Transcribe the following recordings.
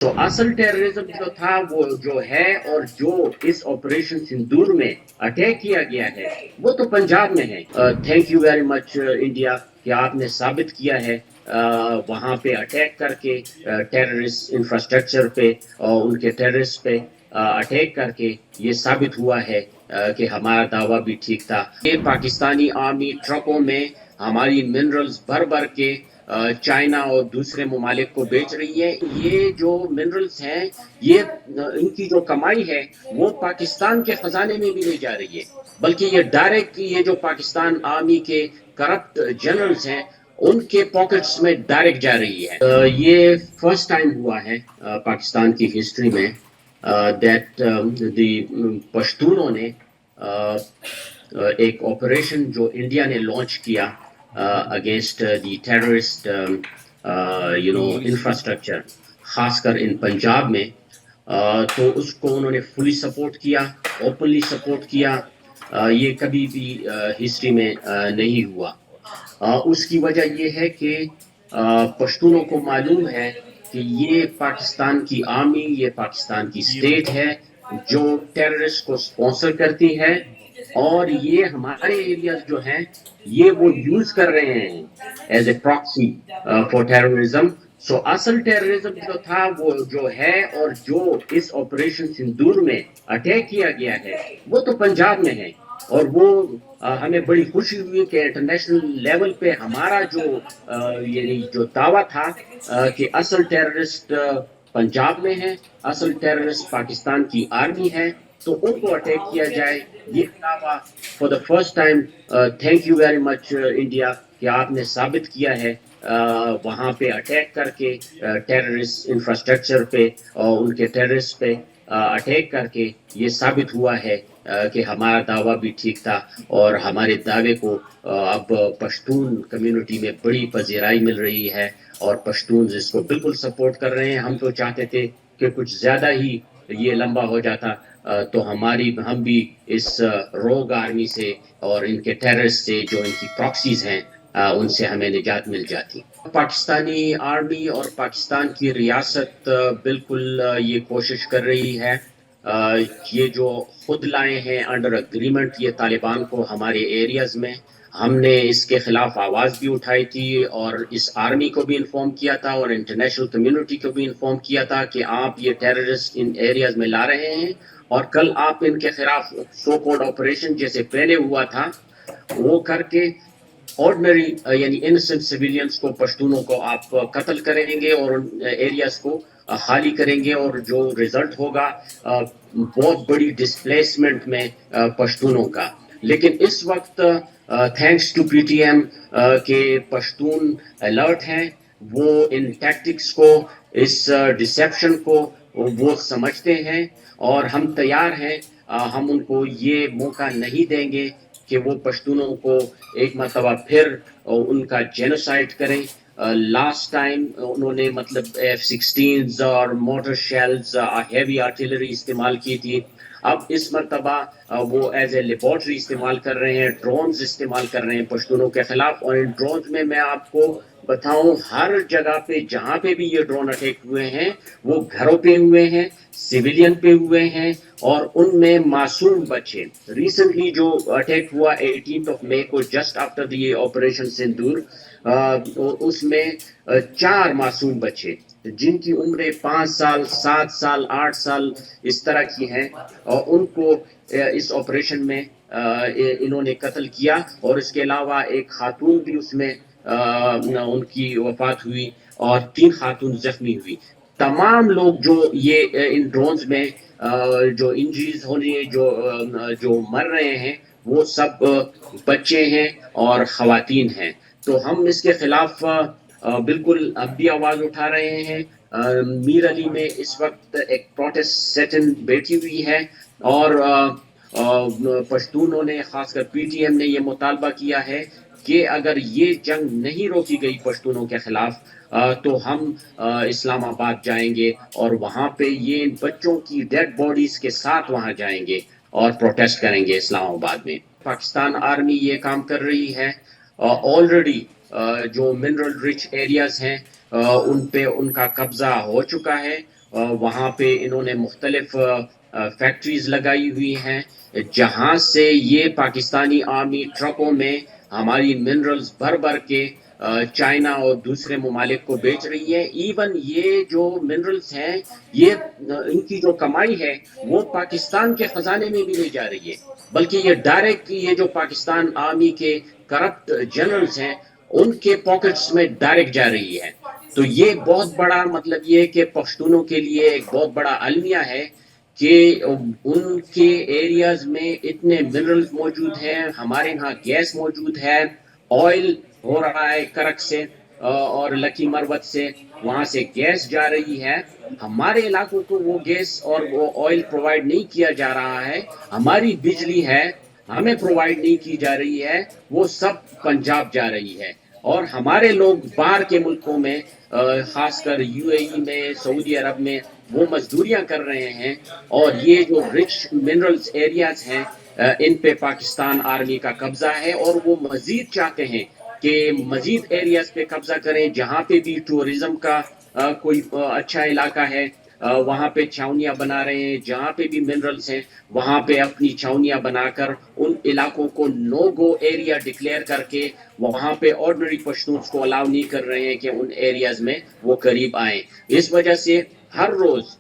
تو اصل ٹیررزم جو تھا وہ جو ہے اور جو اس آپریشن سندور میں اٹیک کیا گیا ہے وہ تو پنجاب میں ہے. Thank you very much India کہ آپ نے ثابت کیا ہے وہاں پہ اٹیک کر کے ٹیررسٹ انفراسٹرکچر پہ اور ان کے ٹیررسٹ پہ اٹیک کر کے یہ ثابت ہوا ہے کہ ہمارا دعویٰ بھی ٹھیک تھا. یہ پاکستانی آرمی ٹرکوں میں ہماری منرلز بھر بھر کے چائنا اور دوسرے ممالک کو بیچ رہی ہے. یہ جو منرلز ہیں یہ ان کی جو کمائی ہے وہ پاکستان کے خزانے میں بھی نہیں جا رہی ہے بلکہ یہ ڈائریکٹ یہ جو پاکستان آرمی کے کرپٹ جنرلز ہیں ان کے پاکٹس میں ڈائریکٹ جا رہی ہے. یہ فرسٹ ٹائم ہوا ہے پاکستان کی ہسٹری میں دیٹ دی پشتونوں نے ایک آپریشن جو انڈیا نے لانچ کیا اگینسٹ دی ٹیررسٹ انفراسٹرکچر خاص کر ان پنجاب میں تو اس کو انہوں نے فلی سپورٹ کیا اوپنلی سپورٹ کیا. یہ کبھی بھی ہسٹری میں نہیں ہوا. اس کی وجہ یہ ہے کہ پشتونوں کو معلوم ہے کہ یہ پاکستان کی آرمی یہ پاکستان کی اسٹیٹ ہے جو ٹیررسٹ کو اسپانسر کرتی ہے اور یہ ہمارے ایریاز جو ہیں یہ وہ یوز کر رہے ہیں as a proxy for terrorism. So اصل ٹیررزم جو تھا وہ جو ہے اور جو اس آپریشن سندور میں اٹیک کیا گیا ہے وہ تو پنجاب میں ہے. اور وہ ہمیں بڑی خوشی ہوئی کہ انٹرنیشنل لیول پہ ہمارا جو یعنی جو دعویٰ تھا کہ اصل ٹیررسٹ پنجاب میں ہے اصل ٹیررسٹ پاکستان کی آرمی ہے تو ان کو اٹیک کیا جائے. یہ دعویٰ for the first time thank you very much India کہ آپ نے ثابت کیا ہے وہاں پہ اٹیک کر کے ٹیررسٹ انفراسٹرکچر پہ اور ان کے ٹیررسٹ پہ اٹیک کر کے یہ ثابت ہوا ہے کہ ہمارا دعویٰ بھی ٹھیک تھا اور ہمارے دعوے کو اب پشتون کمیونٹی میں بڑی پذیرائی مل رہی ہے اور پشتونز اس کو بالکل سپورٹ کر رہے ہیں. ہم تو چاہتے تھے کہ کچھ زیادہ ہی یہ لمبا ہو جاتا تو ہم بھی اس روگ آرمی سے اور ان کے ٹیررسٹ سے جو ان کی پراکسیز ہیں ان سے ہمیں نجات مل جاتی. پاکستانی آرمی اور پاکستان کی ریاست بالکل یہ کوشش کر رہی ہے یہ جو خود لائے ہیں انڈر اگریمنٹ یہ طالبان کو ہمارے ایریاز میں. ہم نے اس کے خلاف آواز بھی اٹھائی تھی اور اس آرمی کو بھی انفارم کیا تھا اور انٹرنیشنل کمیونٹی کو بھی انفارم کیا تھا کہ آپ یہ ٹیررسٹ ان ایریاز میں لا رہے ہیں اور کل آپ ان کے خلاف سو کالڈ آپریشن جیسے پہلے ہوا تھا وہ کر کے آرڈنری یعنی انسنٹ سویلینز کو پشتونوں کو آپ قتل کریں گے اور ان ایریاز کو خالی کریں گے اور جو رزلٹ ہوگا بہت بڑی ڈسپلیسمنٹ میں پشتونوں کا. لیکن اس وقت thanks to P T M کے پشتون الرٹ ہیں وہ ان ٹیکٹکس کو اس ڈسیپشن کو وہ سمجھتے ہیں اور ہم تیار ہیں ہم ان کو یہ موقع نہیں دیں گے کہ وہ پشتونوں کو ایک مرتبہ پھر ان کا جینوسائڈ کریں. لاسٹ ٹائم انہوں نے مطلب F-16 اور موٹر شیلز ہیوی آرٹلری استعمال کی تھی. اب اس مرتبہ وہ ایز اے لیبارٹری استعمال کر رہے ہیں ڈرونز استعمال کر رہے ہیں پشتونوں کے خلاف. اور ان ڈرونز میں آپ کو بتاؤں ہر جگہ پہ جہاں پہ بھی یہ ڈرون اٹیک ہوئے ہیں وہ گھروں پہ ہوئے ہیں سویلین پہ ہوئے ہیں اور ان میں معصوم بچے. ریسنٹلی جو اٹیک ہوا 18 مئی کو just after the operation Sindoor اس میں 4 معصوم بچے جن کی عمریں 5 سال 7 سال 8 سال اس طرح کی ہیں اور ان کو اس آپریشن میں انہوں نے قتل کیا. اور اس کے علاوہ ایک خاتون بھی اس میں ان کی وفات ہوئی اور 3 خاتون زخمی ہوئی. تمام لوگ جو یہ ان ڈرونز میں جو انجریز ہونے جو مر رہے ہیں وہ سب بچے ہیں اور خواتین ہیں. تو ہم اس کے خلاف بالکل اب بھی آواز اٹھا رہے ہیں. میر علی میں اس وقت ایک پروٹیسٹ سیٹن بیٹھی ہوئی ہے اور پشتونوں نے خاص کر پی ٹی ایم نے یہ مطالبہ کیا ہے کہ اگر یہ جنگ نہیں روکی گئی پشتونوں کے خلاف تو ہم اسلام آباد جائیں گے اور وہاں پہ یہ بچوں کی ڈیڈ باڈیز کے ساتھ وہاں جائیں گے اور پروٹیسٹ کریں گے اسلام آباد میں. پاکستان آرمی یہ کام کر رہی ہے. آلریڈی جو منرل رچ ایریاز ہیں ان پہ ان کا قبضہ ہو چکا ہے وہاں پہ انہوں نے مختلف فیکٹریز لگائی ہوئی ہیں جہاں سے یہ پاکستانی آرمی ٹرکوں میں ہماری منرلز بھر بھر کے چائنا اور دوسرے ممالک کو بیچ رہی ہے. ایون یہ جو منرلز ہیں یہ ان کی جو کمائی ہے وہ پاکستان کے خزانے میں بھی نہیں جا رہی ہے بلکہ یہ ڈائریکٹ یہ جو پاکستان آرمی کے کرپٹ جنرلز ہیں ان کے پاکٹس میں ڈائریکٹ جا رہی ہے. تو یہ بہت بڑا مطلب یہ کہ پشتونوں کے لیے ایک بہت بڑا المیہ ہے کہ ان کے ایریاز میں اتنے منرلز موجود ہیں. ہمارے ہاں گیس موجود ہے, آئل ہو رہا ہے کرک سے اور لکی مروت سے, وہاں سے گیس جا رہی ہے. ہمارے علاقوں کو وہ گیس اور وہ آئل پرووائڈ نہیں کیا جا رہا ہے. ہماری بجلی ہے ہمیں پرووائڈ نہیں کی جا رہی ہے, وہ سب پنجاب جا رہی ہے. اور ہمارے لوگ باہر کے ملکوں میں خاص کر یو اے ای میں, سعودی عرب میں وہ مزدوریاں کر رہے ہیں اور یہ جو رچ منرلز ایریاز ہیں ان پہ پاکستان آرمی کا قبضہ ہے اور وہ مزید چاہتے ہیں کہ مزید ایریاز پہ قبضہ کریں جہاں پہ بھی ٹورزم کا کوئی اچھا علاقہ ہے وہاں پہ چھاونیاں بنا رہے ہیں, جہاں پہ بھی منرلز ہیں وہاں پہ اپنی چھاونیاں بنا کر ان علاقوں کو نو گو ایریا ڈکلیئر کر کے وہاں پہ آرڈنری پشتونز کو الاؤ نہیں کر رہے ہیں کہ ان ایریاز میں وہ قریب آئیں. اس وجہ سے ہر روز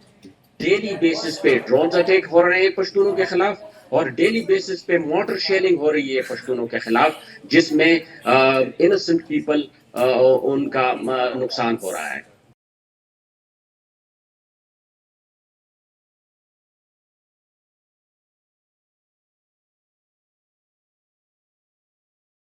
ڈیلی بیسس پہ ڈرونز اٹیک ہو رہے ہیں پشتونوں کے خلاف اور ڈیلی بیسس پہ موٹر شیلنگ ہو رہی ہے پشتونوں کے خلاف جس میں انوسنٹ پیپل ان کا نقصان ہو رہا ہے.